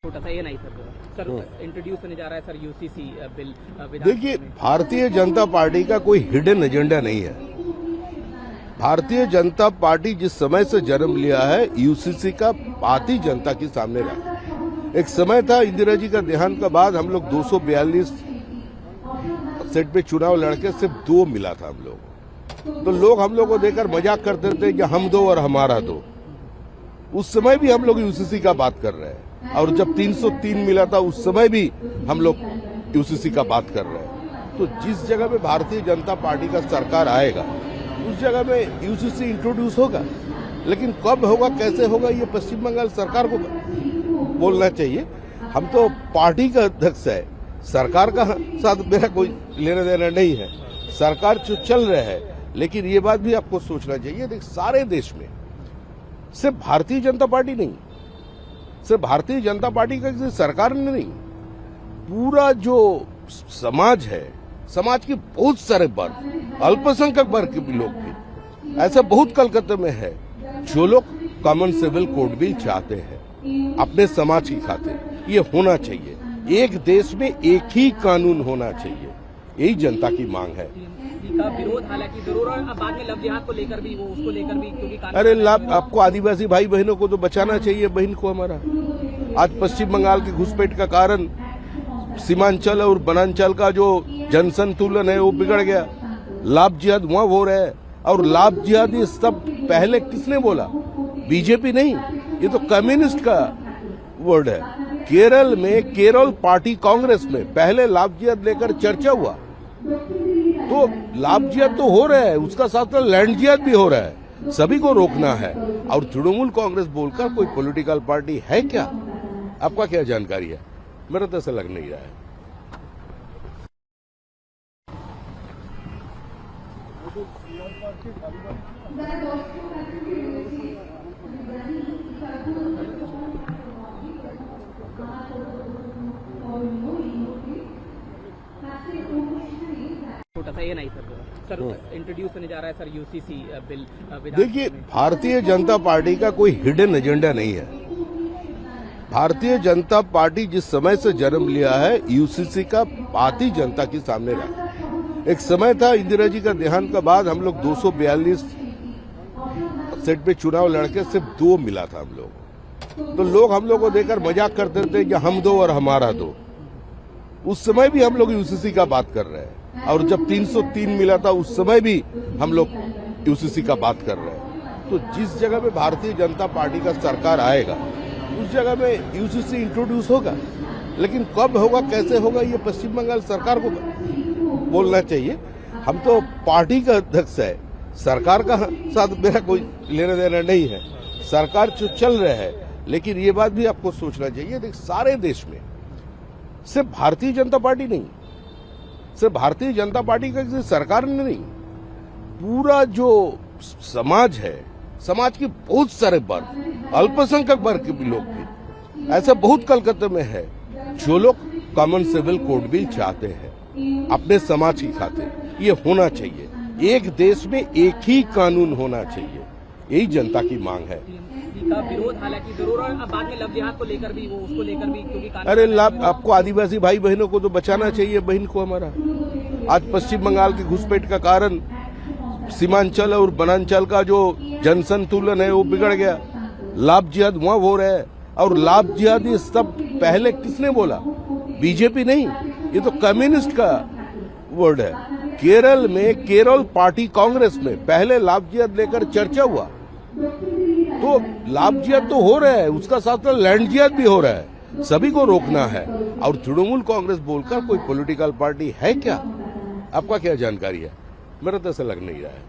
छोटा सा ये नहीं सर इंट्रोड्यूस होने जा रहा है सर यूसीसी बिल। देखिए, भारतीय जनता पार्टी का कोई हिडन एजेंडा नहीं है। भारतीय जनता पार्टी जिस समय से जन्म लिया है, यूसीसी का बात ही जनता के सामने रहा। एक समय था, इंदिरा जी का देहांत के बाद हम लोग 242 सीट पे चुनाव लड़के सिर्फ 2 मिला था हम लोग। तो लोग हम लोग को देखकर मजाक करते थे कि हम 2 और हमारा 2। उस समय भी हम लोग यूसीसी का बात कर रहे हैं, और जब 303 मिला था उस समय भी हम लोग यूसीसी का बात कर रहे हैं। तो जिस जगह पे भारतीय जनता पार्टी का सरकार आएगा, उस जगह में यूसीसी इंट्रोड्यूस होगा। लेकिन कब होगा, कैसे होगा, ये पश्चिम बंगाल सरकार को बोलना चाहिए। हम तो पार्टी का अध्यक्ष है, सरकार का साथ मेरा कोई लेना देना नहीं है। सरकार जो चल रहा है, लेकिन ये बात भी आपको सोचना चाहिए, देख सारे देश में सिर्फ भारतीय जनता पार्टी नहीं, सिर्फ भारतीय जनता पार्टी का सरकार ने नहीं, पूरा जो समाज है, समाज के बहुत सारे वर्ग, अल्पसंख्यक वर्ग के भी लोग भी, ऐसा बहुत कलकत्ता में है जो लोग कॉमन सिविल कोड बिल चाहते हैं अपने समाज की खातिर। ये होना चाहिए, एक देश में एक ही कानून होना चाहिए, यही जनता की मांग है। विरोध हालांकि जरूर, और बाद में लव जिहाद को लेकर भी, वो उसको लेकर भी, क्योंकि अरे आपको आदिवासी भाई बहनों को तो बचाना चाहिए, बहन को हमारा। आज पश्चिम बंगाल की घुसपैठ का कारण सीमांचल और वनांचल का जो जनसंतुलन है वो बिगड़ गया। लाभ जिहाद वहां हो रहा है, और लाभ जिहाद ये सब पहले किसने बोला? बीजेपी नहीं, ये तो कम्युनिस्ट का वर्ड है। केरल में, केरल पार्टी कांग्रेस में पहले लाभ जिहाद लेकर चर्चा हुआ। तो लाभ जिहाद तो हो रहा है, उसका साथ साथ लैंड जिहाद भी हो रहा है। सभी को रोकना है। और तृणमूल कांग्रेस बोलकर कोई पॉलिटिकल पार्टी है क्या? आपका क्या जानकारी है? मेरा तो ऐसा लग नहीं रहा है। छोटा सा ये नहीं सर इंट्रोड्यूस होने जा रहा है सर यूसीसी बिल। देखिए, भारतीय जनता पार्टी का कोई हिडन एजेंडा नहीं है। भारतीय जनता पार्टी जिस समय से जन्म लिया है, यूसीसी का बात ही जनता के सामने रहा। एक समय था, इंदिरा जी का देहांत के बाद हम लोग 242 सीट पे चुनाव लड़के सिर्फ 2 मिला था हम लोग। तो लोग हम लोग को देखकर मजाक करते थे कि हम 2 और हमारा 2। उस समय भी हम लोग यूसीसी का बात कर रहे हैं, और जब 303 मिला था उस समय भी हम लोग यूसीसी का बात कर रहे हैं। तो जिस जगह पे भारतीय जनता पार्टी का सरकार आएगा, उस जगह में यूसीसी इंट्रोड्यूस होगा। लेकिन कब होगा, कैसे होगा, ये पश्चिम बंगाल सरकार को बोलना चाहिए। हम तो पार्टी का अध्यक्ष है, सरकार का साथ मेरा कोई लेना देना नहीं है। सरकार जो चल रहा है, लेकिन ये बात भी आपको सोचना चाहिए, देख सारे देश में सिर्फ भारतीय जनता पार्टी नहीं, सिर्फ भारतीय जनता पार्टी का सरकार ने नहीं, पूरा जो समाज है, समाज के बहुत सारे वर्ग, अल्पसंख्यक वर्ग के भी लोग भी, ऐसा बहुत कलकत्ता में है जो लोग कॉमन सिविल कोड बिल चाहते हैं अपने समाज की खातिर। ये होना चाहिए, एक देश में एक ही कानून होना चाहिए, यही जनता की मांग है। विरोध हालांकि जरूर, और बाद में लव जिहाद को लेकर भी, वो उसको लेकर भी, क्योंकि अरे आपको आदिवासी भाई बहनों को तो बचाना चाहिए, बहन को हमारा। आज पश्चिम बंगाल की घुसपैठ का कारण सीमांचल और वनांचल का जो जनसंतुलन है वो बिगड़ गया। लाभ जिहाद वहां हो रहा है, और लाभ जिहाद ये सब पहले किसने बोला? बीजेपी नहीं, ये तो कम्युनिस्ट का वर्ड है। केरल में, केरल पार्टी कांग्रेस में पहले लाभ जिहाद लेकर चर्चा हुआ। तो लाभ जिहाद तो हो रहा है, उसका साथ साथ लैंड जिहाद भी हो रहा है। सभी को रोकना है। और तृणमूल कांग्रेस बोलकर कोई पॉलिटिकल पार्टी है क्या? आपका क्या जानकारी है? मेरा तो ऐसा लग नहीं रहा है।